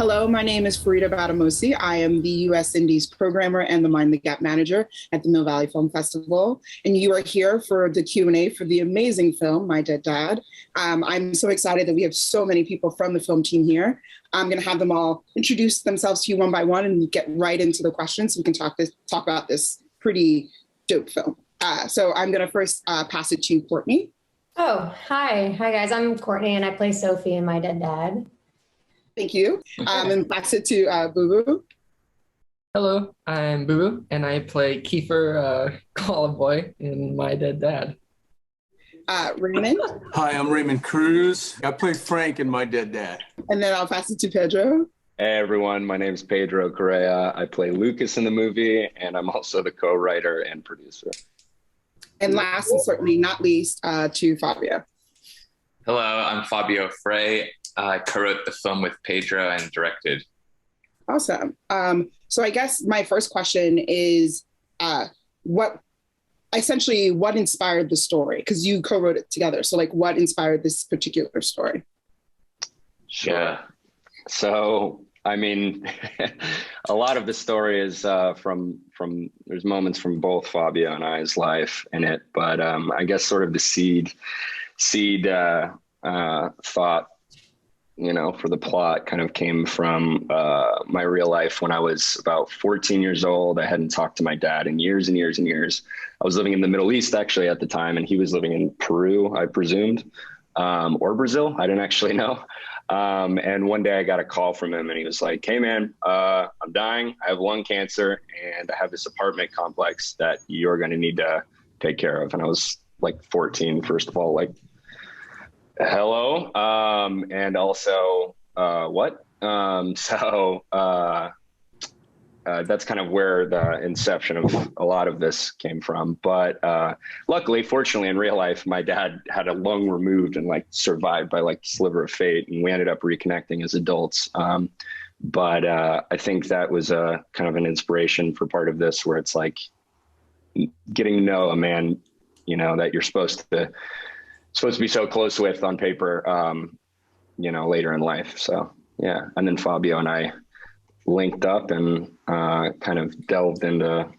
Hello, my name is Farida Badamosi. I am the U.S. Indies programmer and the Mind the Gap manager at the Mill Valley Film Festival. And you are here for the Q&A for the amazing film, My Dead Dad. I'm so excited that we have so many people from the film team here. I'm going to have them all introduce themselves to you one by one and get right into the questions so we can talk about this pretty dope film. So I'm going to first pass it to Courtney. Oh, hi. Hi, guys. I'm Courtney, and I play Sophie in My Dead Dad. Thank you. And pass it to Boo Boo. Hello, I'm Boo Boo, and I play Kiefer Boy in My Dead Dad. Raymond. Hi, I'm Raymond Cruz. I play Frank in My Dead Dad. And then I'll pass it to Pedro. Hey everyone, my name is Pedro Correa. I play Lucas in the movie, and I'm also the co-writer and producer. And last and certainly not least, to Fabio. Hello, I'm Fabio Frey. I co-wrote the film with Pedro and directed. Awesome. So I guess my first question is, what inspired the story? Because you co-wrote it together. So like, what inspired this particular story? Sure. Yeah. So, I mean, a lot of the story is from there's moments from both Fabio and I's life in it, but I guess sort of the seed thought, for the plot kind of came from my real life when I was about 14 years old. I hadn't talked to my dad in years and years and years. I was living in the Middle East actually at the time, and he was living in Peru, I presumed, or Brazil. I didn't actually know. And one day I got a call from him and he was like, "Hey man, I'm dying. I have lung cancer and I have this apartment complex that you're going to need to take care of." And I was like 14, first of all, like, hello. And also, what? That's kind of where the inception of a lot of this came from. But luckily, fortunately, in real life, my dad had a lung removed and like survived by like sliver of fate. And we ended up reconnecting as adults. But I think that was a kind of an inspiration for part of this, where it's like getting to know a man, that you're supposed to be so close with on paper, later in life. So, yeah. And then Fabio and I linked up and kind of delved into,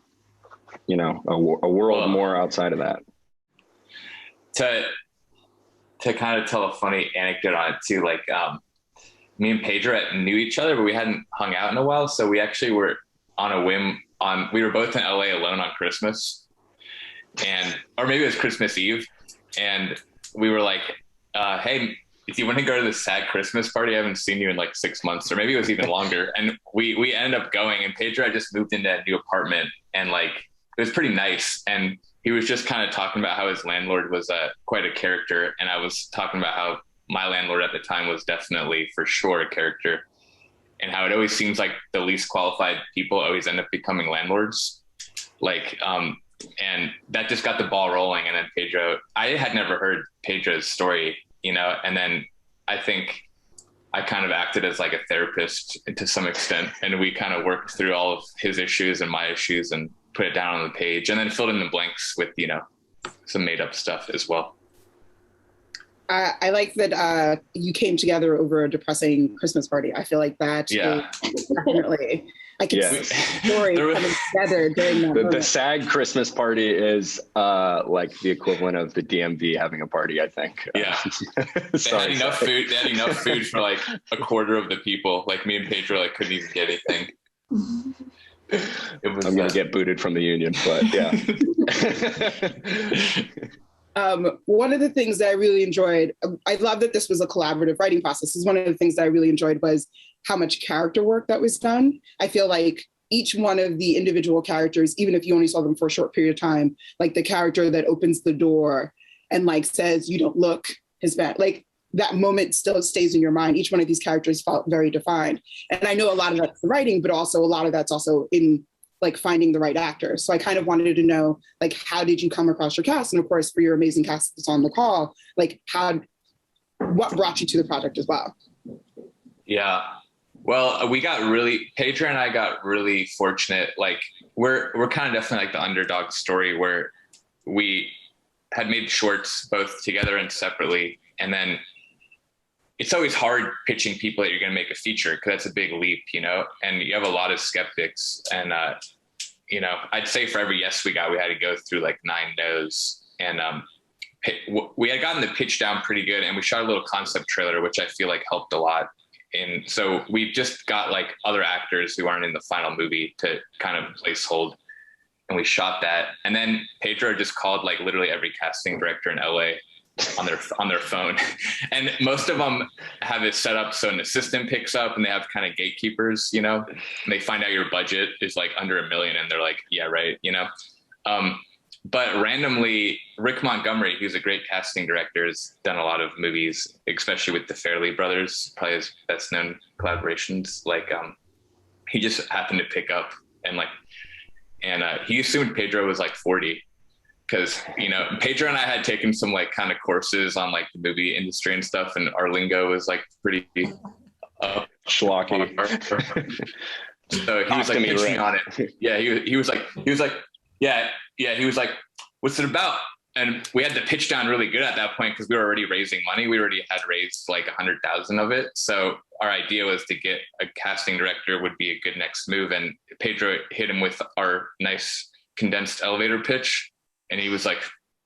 a world more outside of that. To kind of tell a funny anecdote on it too, like me and Pedro knew each other, but we hadn't hung out in a while. So we actually were on a whim we were both in LA alone on Christmas, or maybe it was Christmas Eve. And we were like, hey, if you want to go to this sad Christmas party, I haven't seen you in like 6 months, or maybe it was even longer. And we ended up going, and Pedro had just moved into a new apartment, and like, it was pretty nice. And he was just kind of talking about how his landlord was quite a character. And I was talking about how my landlord at the time was definitely for sure a character, and how it always seems like the least qualified people always end up becoming landlords. And that just got the ball rolling. And then I had never heard Pedro's story, and then I think I kind of acted as like a therapist to some extent. And we kind of worked through all of his issues and my issues and put it down on the page, and then filled in the blanks with, some made up stuff as well. I like that you came together over a depressing Christmas party. I feel like that is definitely... I can see the story coming together during that the SAG Christmas party is like the equivalent of the DMV having a party, I think. Yeah. They had enough food. They had enough food for like a quarter of the people. Like me and Pedro couldn't even get anything. I'm going to get booted from the union, but yeah. One of the things that I really enjoyed, I love that this was a collaborative writing process. One of the things that I really enjoyed was how much character work that was done. I feel like each one of the individual characters, even if you only saw them for a short period of time, like the character that opens the door and like says, "You don't look Hispanic," like that moment still stays in your mind. Each one of these characters felt very defined. And I know a lot of that's the writing, but also a lot of that's also in like finding the right actors. So I kind of wanted to know, like, how did you come across your cast? And of course, for your amazing cast that's on the call, like what brought you to the project as well? Yeah. Well, Pedro and I got really fortunate. Like we're kind of definitely like the underdog story, where we had made shorts both together and separately. And then it's always hard pitching people that you're going to make a feature because that's a big leap, and you have a lot of skeptics. And, I'd say for every yes we got, we had to go through like 9 no's. And we had gotten the pitch down pretty good, and we shot a little concept trailer, which I feel like helped a lot. And so we just got like other actors who aren't in the final movie to kind of placehold. And we shot that. And then Pedro just called like literally every casting director in LA on their phone. And most of them have it set up so an assistant picks up, and they have kind of gatekeepers, and they find out your budget is like under $1 million, and they're like, yeah, right. But randomly, Rick Montgomery, who's a great casting director, has done a lot of movies, especially with the Farrelly brothers, probably his best known collaborations. Like, he just happened to pick up and he assumed Pedro was like 40. Because, Pedro and I had taken some like kind of courses on like the movie industry and stuff, and our lingo was like pretty schlocky. So he was like pitching on it. Yeah, he was like, yeah, he was like, what's it about? And we had the pitch down really good at that point because we were already raising money. We already had raised like 100,000 of it. So our idea was to get a casting director would be a good next move. And Pedro hit him with our nice condensed elevator pitch. And he was like,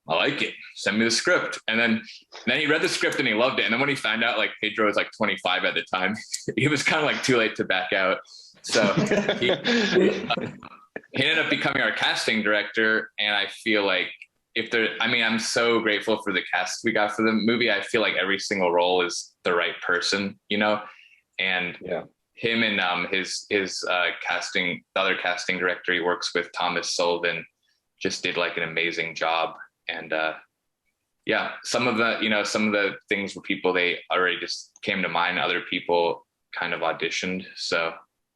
I like it. Send me the script. And then he read the script and he loved it. And then when he found out like Pedro was like 25 at the time, he was kind of like too late to back out. So he ended up becoming our casting director. And I feel like I'm so grateful for the cast we got for the movie. I feel like every single role is the right person, and him and his casting, the other casting director he works with, Thomas Sullivan, just did like an amazing job. And some of the things were people they already just came to mind. Other people kind of auditioned. So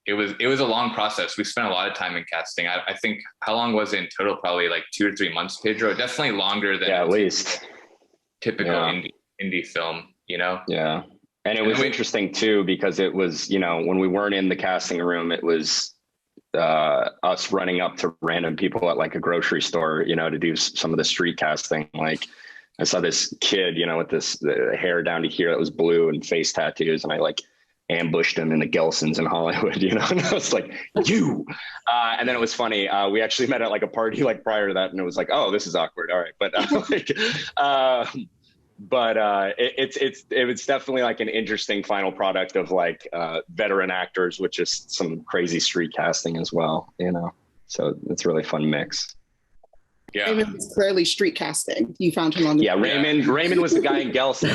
it was a long process. We spent a lot of time in casting. I think, how long was it in total? Probably like 2 or 3 months, Pedro. Definitely longer than at least typical indie film, Yeah. And it was interesting too, because it was, when we weren't in the casting room, it was us running up to random people at like a grocery store, to do some of the street casting. Like I saw this kid, with the hair down to here that was blue and face tattoos, and I like ambushed him in the Gelsons in Hollywood, and I was like, you. And then it was funny. We actually met at like a party like prior to that, and it was like, oh, this is awkward. All right, but it was definitely like an interesting final product of like veteran actors with just some crazy street casting as well, so it's a really fun mix. Yeah, Raymond was clearly street casting. You found him on the Raymond was the guy in Gelston.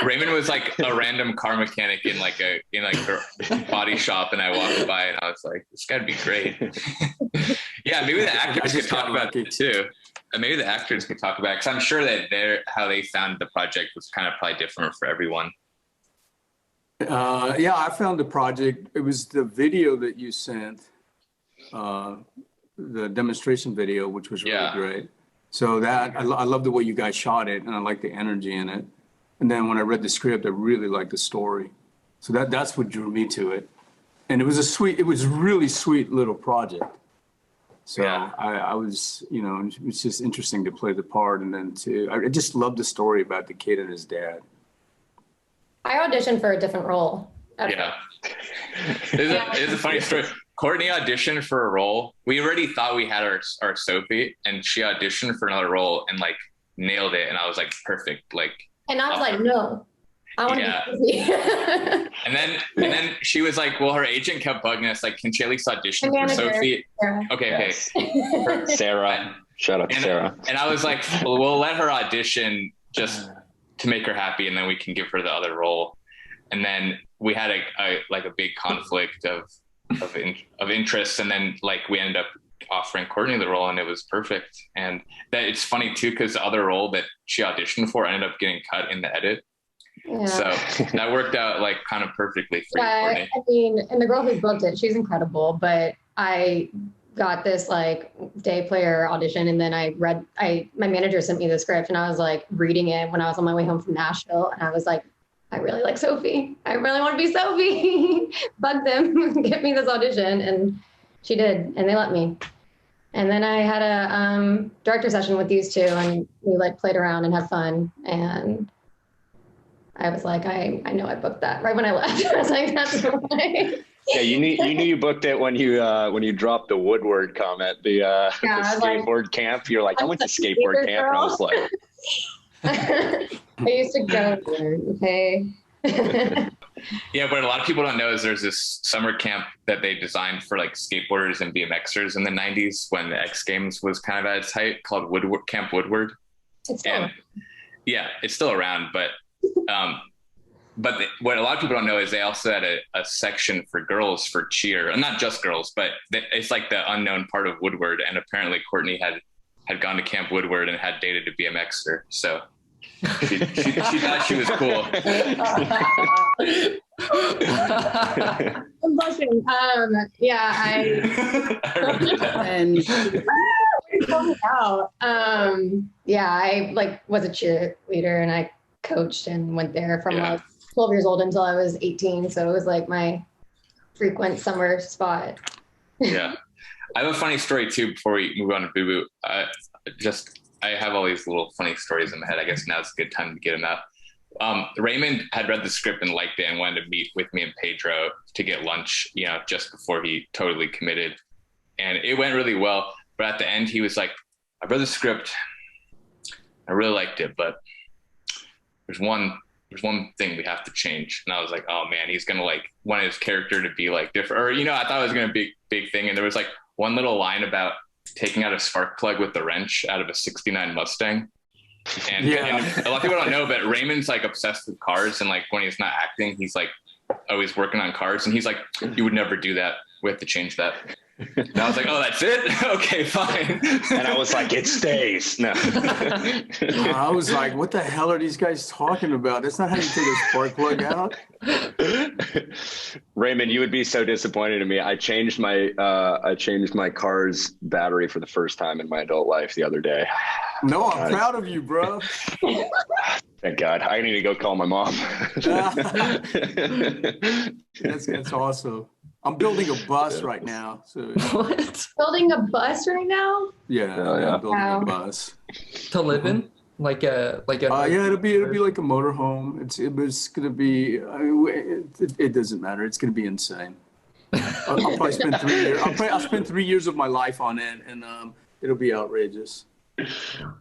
Raymond was like a random car mechanic in like a body shop, and I walked by and I was like, this gotta be great. Yeah, maybe the actors could talk about it too. Maybe the actors could talk about it, because I'm sure that how they found the project was kind of probably different for everyone. I found the project. It was the video that you sent, the demonstration video, which was really great. So that I love the way you guys shot it, and I like the energy in it. And then when I read the script, I really liked the story. So that's what drew me to it. And it was a really sweet little project. So I was, it was just interesting to play the part. And then I just loved the story about the kid and his dad. I auditioned for a different role. Yeah. It's a funny story. Courtney auditioned for a role. We already thought we had our Sophie, and she auditioned for another role and like nailed it. And I was like, perfect. Like, and I was like, no, I want to be Sophie. and then she was like, well, her agent kept bugging us, like, can she at least audition for Sophie? Sarah. Okay. Sarah. Shout out to Sarah. And I was like, well, we'll let her audition just to make her happy, and then we can give her the other role. And then we had a big conflict of interest, and then like we ended up offering Courtney the role, and it was perfect. And that it's funny too, because the other role that she auditioned for ended up getting cut in the edit. Yeah. So that worked out like kind of perfectly for you, Courtney. I mean, and the girl who booked it, she's incredible, but I got this like day player audition, and then my manager sent me the script, and I was like reading it when I was on my way home from Nashville, and I was like, I really like Sophie. I really want to be Sophie. Bug them, get me this audition. And she did, and they let me. And then I had a director session with these two, and we like played around and had fun. And I was like, I know I booked that right when I left. I was like, that's why. Yeah, you knew you booked it when you dropped the Woodward comment, the skateboard camp. You're like, I went to skateboard camp, and I was like, I used to go there. Okay. Yeah, but a lot of people don't know is there's this summer camp that they designed for like skateboarders and BMXers in the 90s when the X Games was kind of at its height, called Camp Woodward. It's still Yeah, it's still around, but what a lot of people don't know is they also had a section for girls for cheer, and not just girls, but it's like the unknown part of Woodward. And apparently Courtney had gone to Camp Woodward and had dated a BMXer, so she thought she was cool. I'm blushing. Yeah, And yeah, I like was a cheerleader and I coached and went there from like 12 years old until I was 18. So it was like my frequent summer spot. Yeah. I have a funny story too before we move on to Boo Boo. I have all these little funny stories in my head. I guess now's a good time to get them out. Raymond had read the script and liked it and wanted to meet with me and Pedro to get lunch, just before he totally committed. And it went really well. But at the end, he was like, I read the script. I really liked it, but there's one thing we have to change. And I was like, oh man, he's going to want his character to be like different. Or, I thought it was going to be a big thing. And there was like one little line about taking out a spark plug with the wrench out of a 69 Mustang. And a lot of people don't know, but Raymond's like obsessed with cars. And like when he's not acting, he's like always working on cars. And he's like, you would never do that. We have to change that. And I was like, oh, that's it? Okay, fine. And I was like, it stays. No. I was like, what the hell are these guys talking about? That's not how you take a spark plug out. Raymond, you would be so disappointed in me. I changed my car's battery for the first time in my adult life the other day. No, I'm proud of you, bro. Thank God. I need to go call my mom. That's awesome. I'm building a bus right now. So What? Building a bus right now? yeah, I'm building a bus To live in? Like a it'll be like a motorhome. It's gonna be. It doesn't matter. It's gonna be insane. I'll probably spend 3 years. I'll spend 3 years of my life on it, and it'll be outrageous.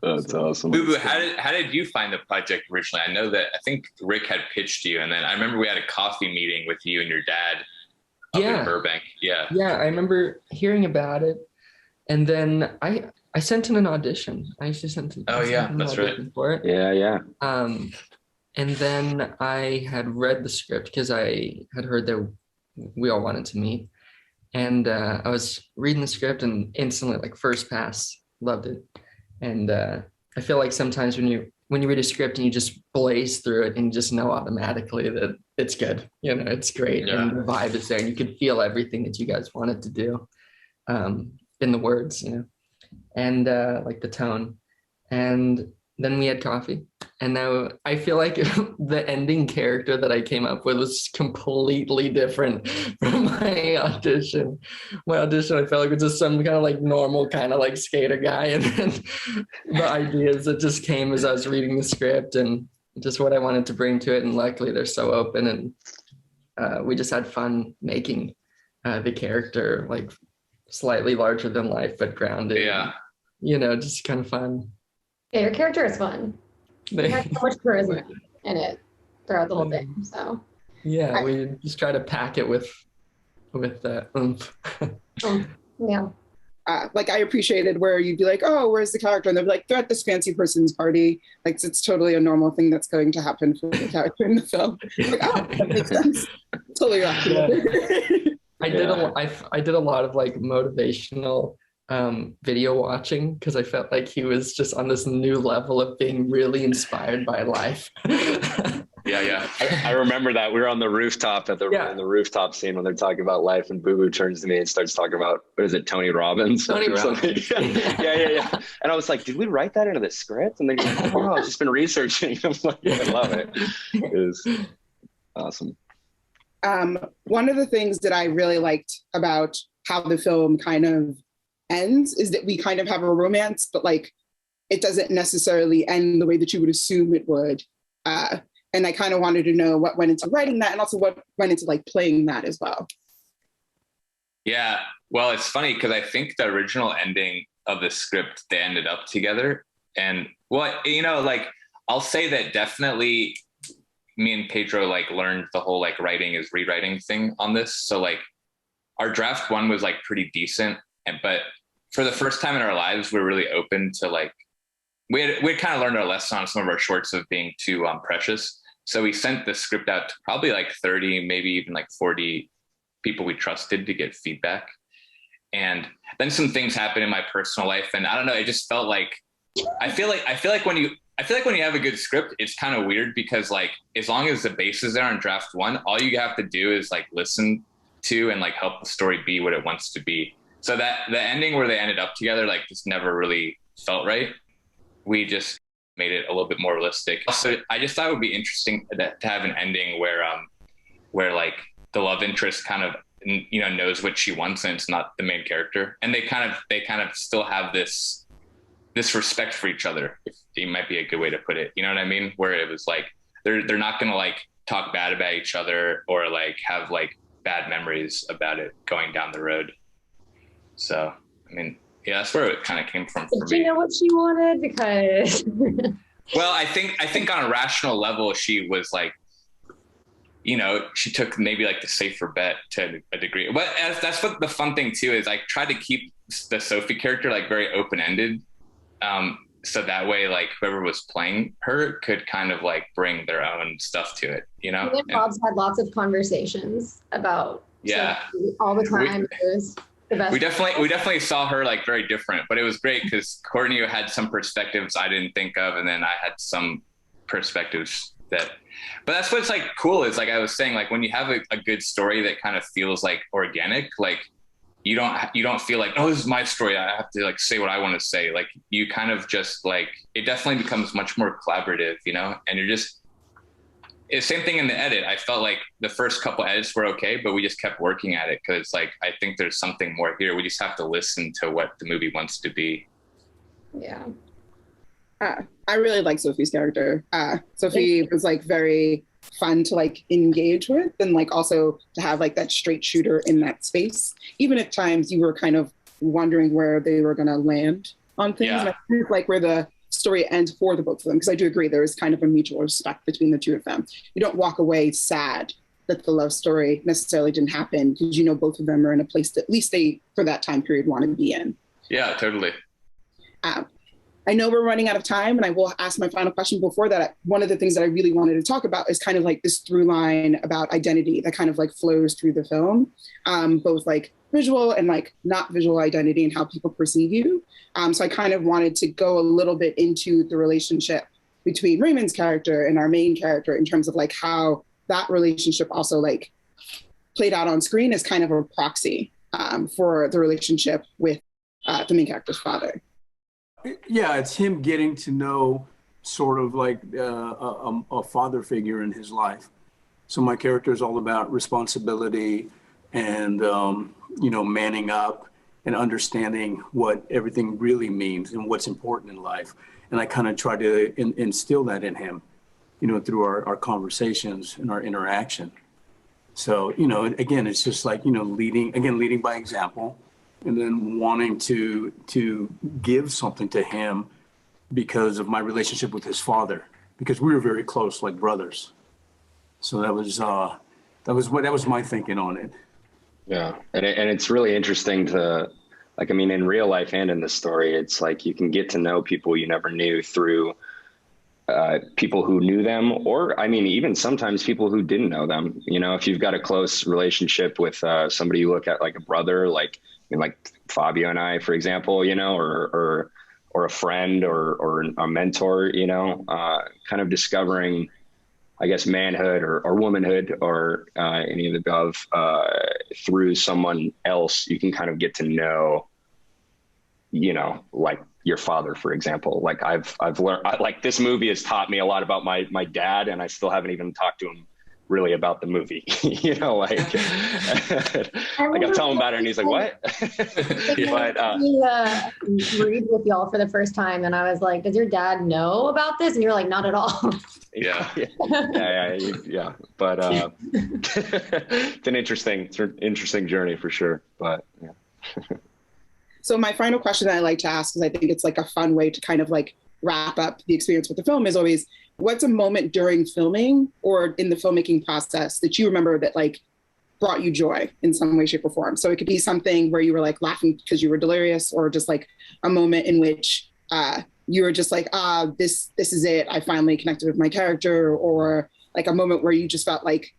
That's awesome. Boo Boo, how did you find the project originally? I think Rick had pitched you, and then I remember we had a coffee meeting with you and your dad up in Burbank. Yeah, I remember hearing about it, and then I sent in an audition. I actually sent in. That's right. For it. Yeah. And then I had read the script because I had heard that we all wanted to meet, and I was reading the script and instantly, like first pass, loved it. And I feel like sometimes when you read a script and you just blaze through it and you just know automatically that it's good, it's great, and the vibe is there, and you can feel everything that you guys wanted to do in the words, and like the tone. And then we had coffee, and now I feel like the ending character that I came up with was completely different from my audition. My audition, I felt like it was just some kind of like normal kind of like skater guy, and then the ideas that just came as I was reading the script and just what I wanted to bring to it. And luckily they're so open, and we just had fun making the character like slightly larger than life, but grounded. Yeah. Just kind of fun. Yeah, your character is fun. You have so much charisma in it throughout the whole thing. So we just try to pack it with oomph. Yeah. Like I appreciated where you'd be like, oh, where's the character? And they'd be like, they're at this fancy person's party. Like it's totally a normal thing that's going to happen for the character in the film. Like, oh, that makes sense. Totally right. I did a lot of like motivational video watching because I felt like he was just on this new level of being really inspired by life. Yeah. I remember that we were on the rooftop in the rooftop scene when they're talking about life, and Boo Boo turns to me and starts talking about, what is it, Tony Robbins? Tony Robbins. Yeah. And I was like, did we write that into the script? And they're like, oh, I've just been researching. I'm like, I love it. It was awesome. One of the things that I really liked about how the film kind of ends is that we kind of have a romance, but like it doesn't necessarily end the way that you would assume it would. And I kind of wanted to know what went into writing that and also what went into like playing that as well. Yeah. Well, it's funny because I think the original ending of the script, they ended up together. And well, you know, like I'll say that definitely me and Pedro like learned the whole like writing is rewriting thing on this. So like our draft one was like pretty decent. But for the first time in our lives, we're really open to like, we kind of learned our lesson on some of our shorts of being too precious. So we sent the script out to probably like 30, maybe even like 40 people we trusted to get feedback. And then some things happened in my personal life. And I don't know, it just felt like, I feel like when you have a good script, it's kind of weird because like, as long as the base is there on draft one, all you have to do is like listen to and like help the story be what it wants to be. So that the ending where they ended up together, like just never really felt right. We just made it a little bit more realistic. Also, I just thought it would be interesting to have an ending where like the love interest kind of, you know, knows what she wants and it's not the main character. And they kind of still have this respect for each other. If it might be a good way to put it. You know what I mean? Where it was like, they're not going to like talk bad about each other or like have like bad memories about it going down the road. So, I mean, yeah, that's where it kind of came from for me. Did you know what she wanted? Because well, I think on a rational level, she was like, you know, she took maybe like the safer bet to a degree. But that's what the fun thing too is. I tried to keep the Sophie character like very open-ended, so that way like whoever was playing her could kind of like bring their own stuff to it, you know. me and Bob's had lots of conversations about Sophie all the time. It was the best. We definitely saw her like very different, but it was great because Courtney had some perspectives I didn't think of, and then I had some perspectives that. But that's what's like cool is like I was saying, like when you have a good story that kind of feels like organic, like you don't feel like, oh, this is my story, I have to like say what I want to say. Like you kind of just like, it definitely becomes much more collaborative, you know. And you're just, it's same thing in the edit. I felt like the first couple edits were okay, but we just kept working at it because like I think there's something more here. We just have to listen to what the movie wants to be. Yeah. I really like Sophie's character. Sophie was like very fun to like engage with, and like also to have like that straight shooter in that space. Even at times you were kind of wondering where they were going to land on things. Yeah. And I think like where the story ends for the both of them, because I do agree there is kind of a mutual respect between the two of them. You don't walk away sad that the love story necessarily didn't happen because you know both of them are in a place that at least they, for that time period, want to be in. Yeah, totally. I know we're running out of time, and I will ask my final question before that. One of the things that I really wanted to talk about is kind of like this through line about identity that kind of like flows through the film, both like visual and like not visual identity and how people perceive you. So I kind of wanted to go a little bit into the relationship between Raymond's character and our main character in terms of like how that relationship also like played out on screen as kind of a proxy for the relationship with the main character's father. Yeah, it's him getting to know sort of like a father figure in his life. So my character is all about responsibility and, you know, manning up and understanding what everything really means and what's important in life. And I kind of try to instill that in him, you know, through our conversations and our interaction. So, you know, again, it's just like, you know, leading by example. And then wanting to give something to him because of my relationship with his father, because we were very close, like brothers. So that was my thinking on it. Yeah, and it's really interesting to, like, I mean, in real life and in the story, it's like you can get to know people you never knew through people who knew them, or I mean, even sometimes people who didn't know them. You know, if you've got a close relationship with somebody you look at like a brother, like Fabio and I, for example, you know, or a friend or a mentor, you know, kind of discovering, I guess, manhood or womanhood or any of the above through someone else. You can kind of get to know, you know, like your father, for example. Like I've learned, like this movie has taught me a lot about my dad, and I still haven't even talked to him really about the movie. You know, like, like I'm telling him about it and he's like, what? But read with y'all for the first time, and I was like, does your dad know about this? And you're like, not at all. Yeah. Yeah. But it's an interesting journey for sure. But yeah. So my final question that I like to ask, because I think it's like a fun way to kind of like wrap up the experience with the film, is always, what's a moment during filming or in the filmmaking process that you remember that like brought you joy in some way, shape, or form? So it could be something where you were like laughing because you were delirious, or just like a moment in which you were just like, this is it. I finally connected with my character, or like a moment where you just felt like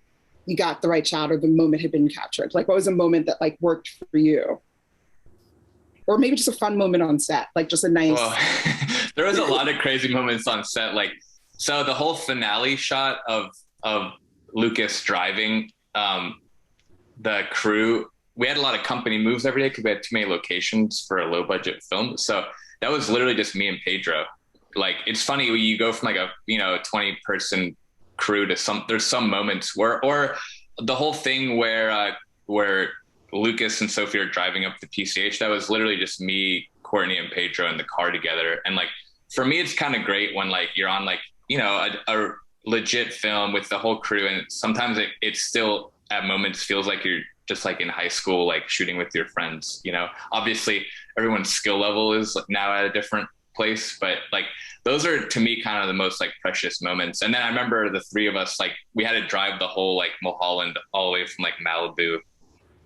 you got the right shot or the moment had been captured. Like, what was a moment that like worked for you? Or maybe just a fun moment on set, like just a nice. Well, there was a lot of crazy moments on set. Like, so the whole finale shot of Lucas driving the crew, we had a lot of company moves every day because we had too many locations for a low budget film. So that was literally just me and Pedro. Like, it's funny when you go from like a 20 person crew to there's some moments or the whole thing where Lucas and Sophie are driving up the PCH. That was literally just me, Courtney, and Pedro in the car together. And like, for me, it's kind of great when like you're on like, a legit film with the whole crew. And sometimes it still at moments feels like you're just like in high school, like shooting with your friends, obviously everyone's skill level is now at a different place, but like, those are to me kind of the most like precious moments. And then I remember the three of us, like we had to drive the whole like Mulholland all the way from like Malibu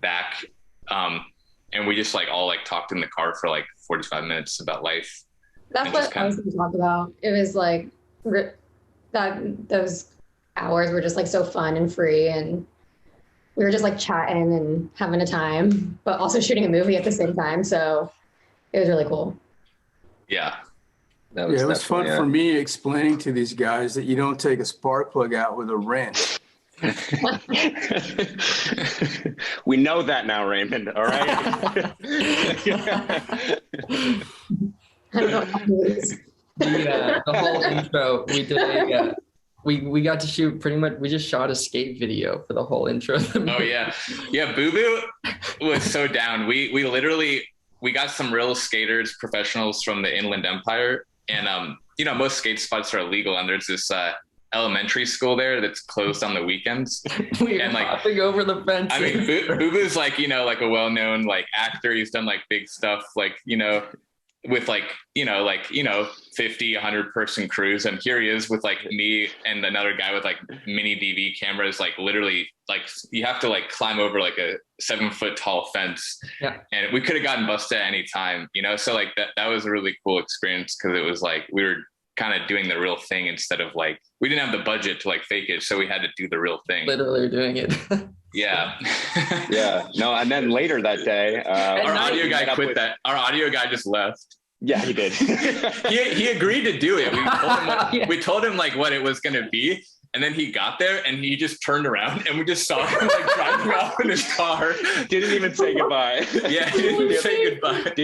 back. And we just like all like talked in the car for like 45 minutes about life. That's what I was going to talk about. It was like those hours were just like so fun and free, and we were just like chatting and having a time, but also shooting a movie at the same time. So it was really cool. Yeah. It was fun for me explaining to these guys that you don't take a spark plug out with a wrench. We know that now, Raymond. All right. I don't know how to lose. The whole intro, we did we got to shoot pretty much, we just shot a skate video for the whole intro of the movie. Oh yeah. Yeah. Boo Boo was so down. We literally, we got some real skaters, professionals from the Inland Empire. And, most skate spots are illegal. And there's this, elementary school there that's closed on the weekends. We and like hopping over the fence. I mean, Boo Boo's like, like a well-known like actor. He's done like big stuff, like, with like, 50, 100 person crews. And here he is with like me and another guy with like mini DV cameras, like literally like you have to like climb over like a 7 foot tall fence. Yeah. And we could have gotten busted at any time, so like that was a really cool experience because it was like we were kind of doing the real thing instead of like, we didn't have the budget to like fake it. So we had to do the real thing. Literally doing it. Yeah. Yeah. No. And then later that day, our audio guy quit that. Our audio guy just left. Yeah, he did. he agreed to do it. We told him like what it was going to be. And then he got there and he just turned around and we just saw him like driving off in his car. Didn't even say goodbye. Yeah, he didn't say goodbye.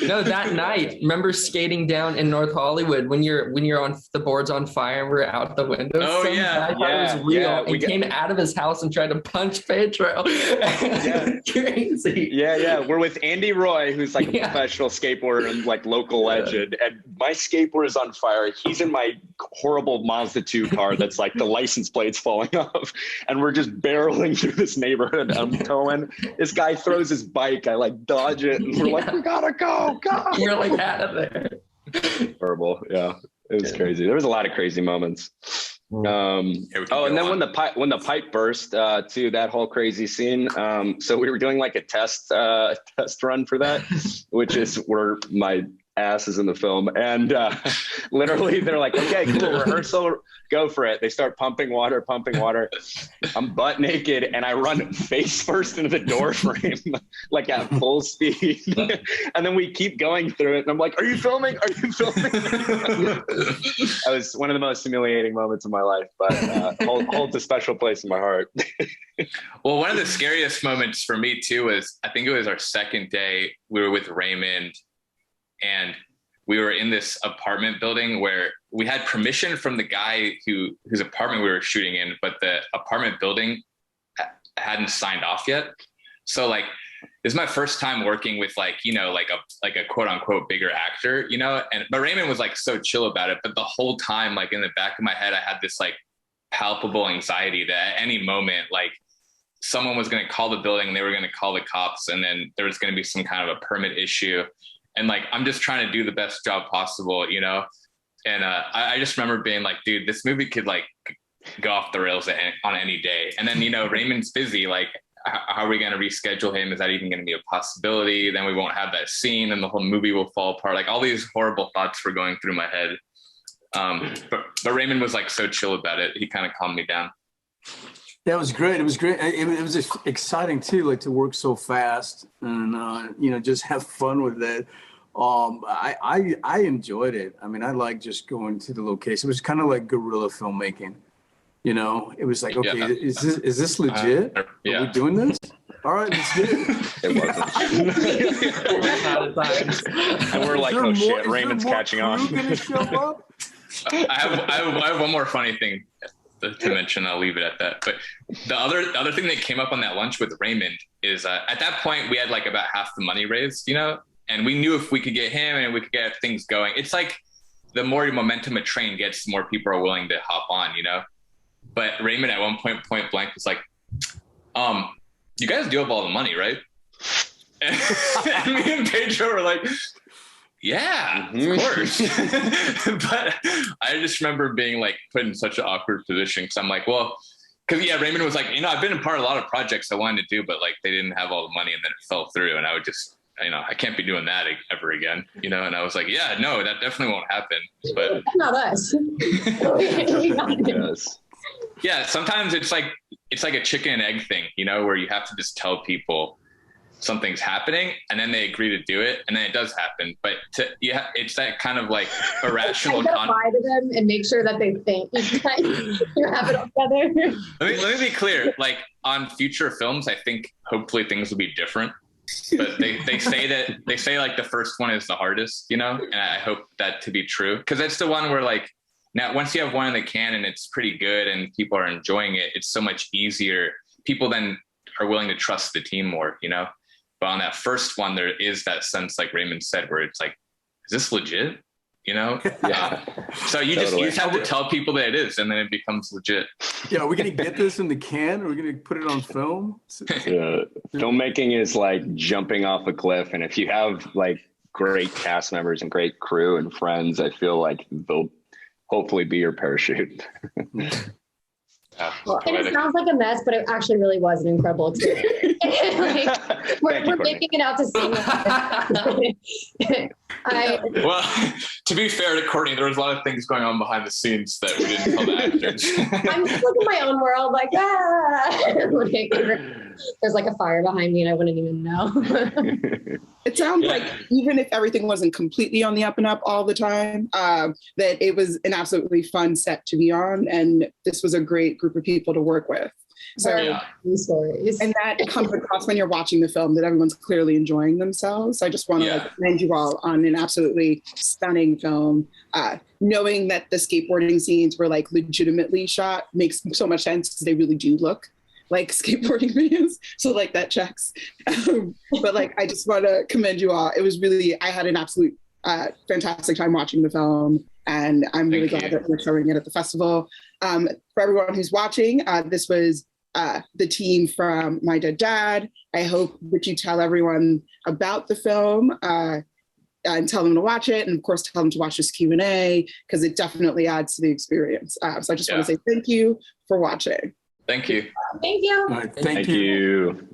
No, that night, remember skating down in North Hollywood when you're on the board's on fire and we're out the window? Oh yeah, it was real. Yeah, and came out of his house and tried to punch Pedro. Yeah. Crazy. Yeah. We're with Andy Roy, who's like a professional skateboarder and like local legend. And my skateboard is on fire. He's in my horrible Mazda 2 car that's like the license plate's falling off, and we're just barreling through this neighborhood. I'm going. This guy throws his bike. I like dodge it, and we're like, we gotta go. We're like out of there. Horrible. Yeah, it was crazy. There was a lot of crazy moments. And then when the pipe burst, too, that whole crazy scene. So we were doing like a test run for that, which is where my ass is in the film, and literally they're like, okay, cool, rehearsal, go for it. They start pumping water. I'm butt naked and I run face first into the door frame like at full speed. And then we keep going through it and I'm like, are you filming? That was one of the most humiliating moments of my life, but holds a special place in my heart. Well, one of the scariest moments for me too was, I think it was our second day, we were with Raymond, and we were in this apartment building where we had permission from the guy whose apartment we were shooting in, but the apartment building hadn't signed off yet. So like, this is my first time working with like, you know, like a quote unquote bigger actor, you know, but Raymond was like so chill about it. But the whole time, like in the back of my head, I had this like palpable anxiety that at any moment, like someone was going to call the building and they were going to call the cops, and then there was going to be some kind of a permit issue. And like, I'm just trying to do the best job possible, you know? And I just remember being like, dude, this movie could like go off the rails on any day. And then, you know, Raymond's busy. Like, how are we going to reschedule him? Is that even going to be a possibility? Then we won't have that scene and the whole movie will fall apart. Like all these horrible thoughts were going through my head. But Raymond was like so chill about it. He kind of calmed me down. That was great. It was great. It was exciting too, like to work so fast and, you know, just have fun with it. I enjoyed it. I mean, I like just going to the location. It was kind of like guerrilla filmmaking. You know, it was like, okay, yeah. is this legit? Yeah. Are we doing this? All right, let's do it. It wasn't. And we're like, oh shit, Raymond's catching on. Gonna show up? I have one more funny thing to mention. I'll leave it at that. But the other thing that came up on that lunch with Raymond is at that point we had like about half the money raised, you know, and we knew if we could get him and we could get things going, it's like the more momentum a train gets, the more people are willing to hop on, you know. But Raymond at one point blank was like, you guys do have all the money, right? And me and Pedro were like, yeah, of course. But I just remember being like put in such an awkward position because I'm like, well, because yeah, Raymond was like, you know, I've been a part of a lot of projects I wanted to do, but like they didn't have all the money and then it fell through. And I would just, you know, I can't be doing that ever again, you know? And I was like, yeah, no, that definitely won't happen. But Not us. We got it. Yes. yeah, sometimes it's like a chicken and egg thing, you know, where you have to just tell people something's happening and then they agree to do it and then it does happen. But it's that kind of like irrational lie to them and make sure that they think you have it all together. Let me be clear. Like on future films, I think hopefully things will be different. But they say like the first one is the hardest, you know, and I hope that to be true because it's the one where like now once you have one in the can and it's pretty good and people are enjoying it, it's so much easier. People then are willing to trust the team more, you know. But on that first one, there is that sense, like Raymond said, where it's like, is this legit? You know? Yeah. So you just have to tell people that it is, and then it becomes legit. Yeah, are we going to get this in the can? Are we going to put it on film? Yeah. Filmmaking is like jumping off a cliff. And if you have like great cast members and great crew and friends, I feel like they'll hopefully be your parachute. Well, and it sounds like a mess, but it actually really was an incredible experience. Like, we're making it out to seem well, to be fair to Courtney, there was a lot of things going on behind the scenes that we didn't tell the actors. I'm just in my own world, like, there's like a fire behind me and I wouldn't even know. It sounds like even if everything wasn't completely on the up and up all the time, that it was an absolutely fun set to be on. And this was a great group of people to work with. So stories. And that comes across when you're watching the film that everyone's clearly enjoying themselves. I just want to commend you all on an absolutely stunning film. Knowing that the skateboarding scenes were like legitimately shot makes so much sense because they really do look like skateboarding videos. So like that checks. But like, I just want to commend you all. It was really, I had an absolute fantastic time watching the film. And I'm really glad that we're showing it at the festival. For everyone who's watching, this was the team from My Dead Dad. I hope that you tell everyone about the film and tell them to watch it. And of course, tell them to watch this Q&A because it definitely adds to the experience. So I just want to say thank you for watching. Thank you. Thank you. All right, thank you.